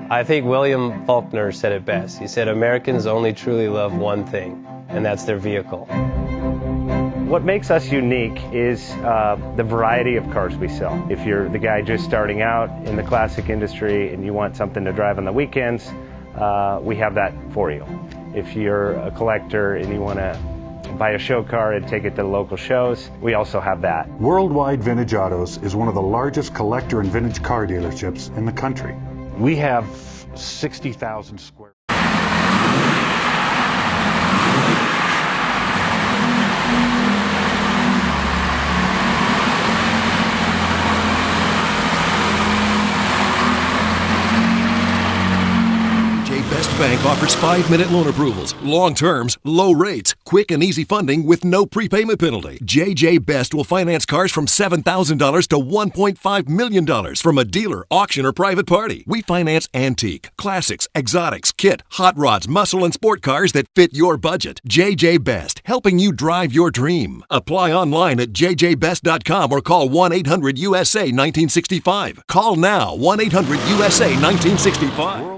I think William Faulkner said it best. He said, Americans only truly love one thing, and that's their vehicle. What makes us unique is the variety of cars we sell. If you're the guy just starting out in the classic industry and you want something to drive on the weekends, we have that for you. If you're a collector and you want to buy a show car and take it to the local shows, we also have that. Worldwide Vintage Autos is one of the largest collector and vintage car dealerships in the country. We have 60,000 square. Best Bank offers 5-minute loan approvals, long terms, low rates, quick and easy funding with no prepayment penalty. JJ Best will finance cars from $7,000 to $1.5 million from a dealer, auction, or private party. We finance antique, classics, exotics, kit, hot rods, muscle, and sport cars that fit your budget. JJ Best, helping you drive your dream. Apply online at jjbest.com or call 1-800-USA-1965. Call now, 1-800-USA-1965.